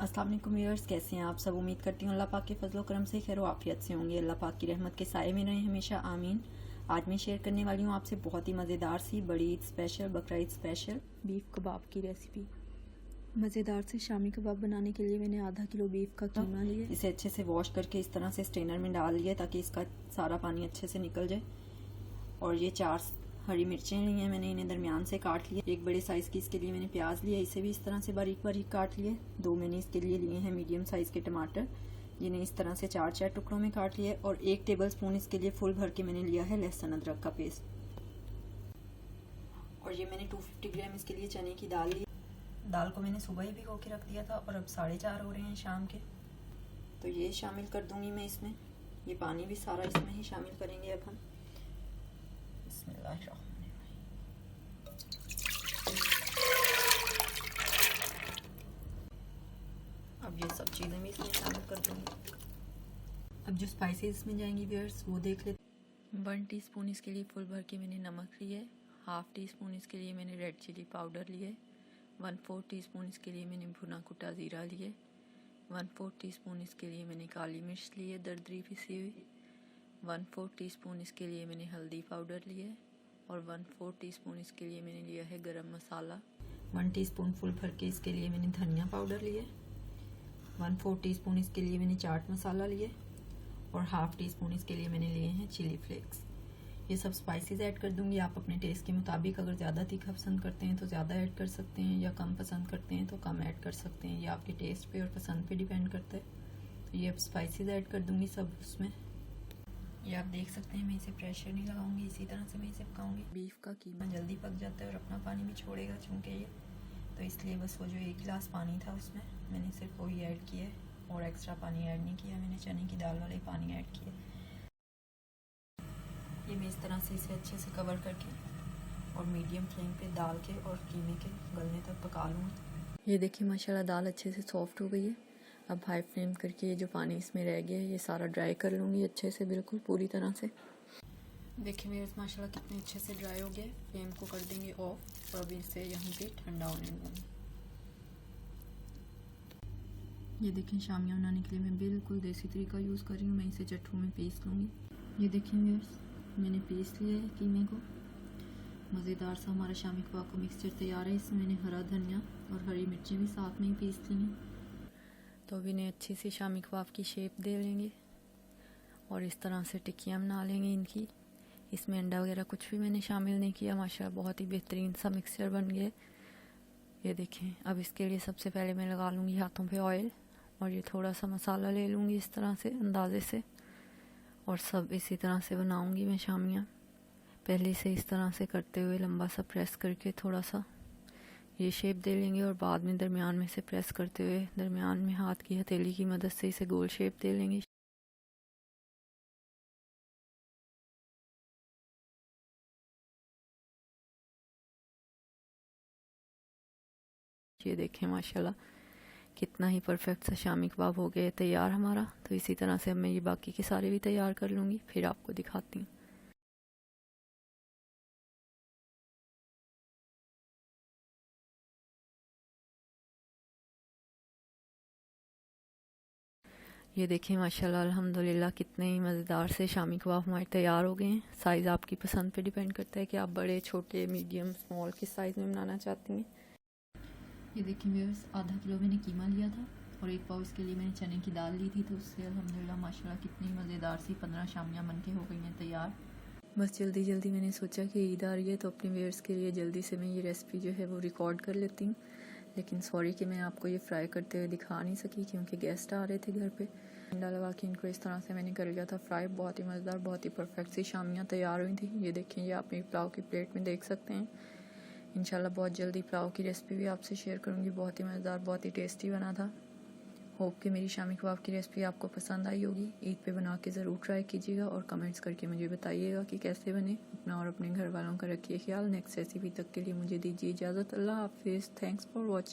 अस्सलाम वालेकुम व्यूअर्स, कैसे हैं आप सब। उम्मीद करती हूँ अल्लाह पाक के फजलो करम से खैर आफियत से होंगे। अल्लाह पाक की रहमत के साए में रहें हमेशा, आमीन। आज मैं शेयर करने वाली हूँ आपसे बहुत ही मज़ेदार सी बड़ी ईद स्पेशल, बकरा ईद स्पेशल बीफ कबाब की रेसिपी। मज़ेदार से शामी कबाब बनाने के लिए मैंने आधा किलो बीफ का कीमा लिया। इसे अच्छे से वॉश करके इस तरह से स्ट्रेनर में डाल लिया ताकि इसका सारा पानी अच्छे से निकल जाए। और ये 4 हरी मिर्चें ली हैं मैंने, इन्हें दरमियान से काट लिया। एक बड़े साइज़ की इसके लिए मैंने प्याज लिया, इसे भी इस तरह से बारीक बारीक काट लिए। 2 मैंने इसके लिए लिए हैं मीडियम साइज़ के टमाटर, जिन्हें इस तरह से 4-4 टुकड़ों में काट लिया। और 1 टेबलस्पून इसके लिए फुल भर के मैंने लिया है लहसुन अदरक का पेस्ट। और ये मैंने 250 ग्राम इसके लिए चने की दाल ली। दाल को मैंने सुबह ही भिगो के रख दिया था और अब 4:30 हो रहे हैं शाम के। तो ये शामिल कर दूंगी मैं इसमें, ये पानी भी सारा इसमें ही शामिल करेंगे अब हम। बिस्मिल्लाहिर्रहमानिर्रहीम। अब ये सब चीज़ें भी इसमें शामिल कर दूंगी। अब जो स्पाइसेस इसमें जाएंगी व्यूअर्स वो देख लेते। 1 टीस्पून इसके लिए फुल भर के मैंने नमक लिया है। 1/2 टीस्पून इसके लिए मैंने रेड चिली पाउडर लिया है। 1/4 टीस्पून इसके लिए मैंने भुना कुटा ज़ीरा लिए। 1/4 टीस्पून इसके लिए मैंने काली मिर्च ली है दरदरी पिसी हुई। 1/4 टीस्पून इसके लिए मैंने हल्दी पाउडर लिया है। और 1/4 टीस्पून इसके लिए मैंने लिया है गरम मसाला। 1 टीस्पून फुल भर के इसके लिए मैंने धनिया पाउडर लिया है। 1/4 टीस्पून इसके लिए मैंने चाट मसाला लिया और 1/2 टीस्पून इसके लिए मैंने लिए हैं चिली फ्लेक्स। ये सब स्पाइसेस ऐड कर दूंगी, आप अपने टेस्ट के मुताबिक अगर ज़्यादा तीखा पसंद करते हैं तो ज़्यादा ऐड कर सकते हैं, या कम पसंद करते हैं तो कम ऐड कर सकते हैं। ये आपके टेस्ट पे और पसंद पे डिपेंड करता है। तो ये अब स्पाइसेस ऐड कर दूंगी सब उसमें। ये आप देख सकते हैं, मैं इसे प्रेशर नहीं लगाऊंगी, इसी तरह से मैं इसे पकाऊंगी। बीफ का कीमा जल्दी पक जाता है और अपना पानी भी छोड़ेगा चूँकि ये, तो इसलिए बस वो जो 1 गिलास पानी था उसमें मैंने सिर्फ वही ऐड किया है और एक्स्ट्रा पानी ऐड नहीं किया। मैंने चने की दाल वाले पानी ऐड किया। ये मैं इस तरह से इसे अच्छे से कवर करके और मीडियम फ्लेम पे दाल के और कीमे के गलने तक पका लूँगी। ये देखिए माशाल्लाह दाल अच्छे से सॉफ्ट हो गई है। अब हाई फ्लेम करके ये जो पानी इसमें रह गया है ये सारा ड्राई कर लूँगी अच्छे से, बिल्कुल पूरी तरह से। देखिए मेरे माशाल्लाह कितने अच्छे से ड्राई हो गया। फ्लेम को कर देंगे ऑफ और अभी इसे यहाँ पे ठंडा होने दूँगी। ये देखिए शामियाँ बनाने के लिए मैं बिल्कुल देसी तरीका यूज़ कर रही हूँ। मैं इसे चट्टू में पीस लूँगी। ये देखिए व्यूअर्स, मैंने पीस लिया है कीमे को। मज़ेदार सा हमारा शामी कबाब का मिक्सचर तैयार है। इसमें मैंने हरा धनिया और हरी मिर्ची भी साथ में ही पीस ली हैं। तो अभी इन्हें अच्छी सी शामी कबाब की शेप दे लेंगे और इस तरह से टिक्कियाँ बना लेंगे इनकी। इसमें अंडा वगैरह कुछ भी मैंने शामिल नहीं किया। माशाल्लाह बहुत ही बेहतरीन सा मिक्सचर बन गया। ये देखें, अब इसके लिए सबसे पहले मैं लगा लूँगी हाथों पे ऑयल और ये थोड़ा सा मसाला ले लूँगी इस तरह से अंदाजे से, और सब इसी तरह से बनाऊँगी मैं शामियाँ। पहले से इस तरह से करते हुए लंबा सा प्रेस करके थोड़ा सा ये शेप दे लेंगे और बाद में दरमियान में से प्रेस करते हुए दरमियान में हाथ की हथेली की मदद से इसे गोल शेप दे लेंगे। ये देखें माशाल्लाह कितना ही परफेक्ट सा शामी कबाब हो गया तैयार हमारा। तो इसी तरह से अब मैं ये बाकी के सारे भी तैयार कर लूँगी, फिर आपको दिखाती हूँ। ये देखिए माशाल्लाह अल्हम्दुलिल्लाह कितने ही मज़ेदार से शामी कबाब हमारे तैयार हो गए हैं। साइज़ आपकी पसंद पे डिपेंड करता है कि आप बड़े, छोटे, मीडियम, स्मॉल किस साइज़ में बनाना चाहती हैं। ये देखिए व्यूअर्स, आधा किलो मैंने कीमा लिया था और 1 पाव इसके लिए मैंने चने की दाल ली थी। तो उससे अल्हम्दुलिल्लाह माशाल्लाह कितनी मज़ेदार सी 15 शामियाँ बन के हो गई हैं तैयार। बस जल्दी जल्दी मैंने सोचा कि ईद आ रही है तो अपने व्यूअर्स के लिए जल्दी से मैं ये रेसिपी जो है वो रिकॉर्ड कर लेती हूँ। लेकिन सॉरी कि मैं आपको ये फ्राई करते हुए दिखा नहीं सकी क्योंकि गेस्ट आ रहे थे घर पे। अंडा लगा के इनको इस तरह से मैंने कर लिया था फ्राई। बहुत ही मज़ेदार, बहुत ही परफेक्ट सी शामियाँ तैयार हुई थी। ये देखें, ये आप मेरी पुलाव की प्लेट में देख सकते हैं। इंशाल्लाह बहुत जल्दी पुलाव की रेसिपी भी आपसे शेयर करूँगी। बहुत ही मज़ेदार, बहुत ही टेस्टी बना था। होप कि मेरी शामी कबाब की रेसिपी आपको पसंद आई होगी। ईद पे बना के ज़रूर ट्राई कीजिएगा और कमेंट्स करके मुझे बताइएगा कि कैसे बने। अपना और अपने घर वालों का रखिए ख्याल। नेक्स्ट रेसिपी तक के लिए मुझे दीजिए इजाज़त। अल्लाह हाफिज़। Thanks for watching.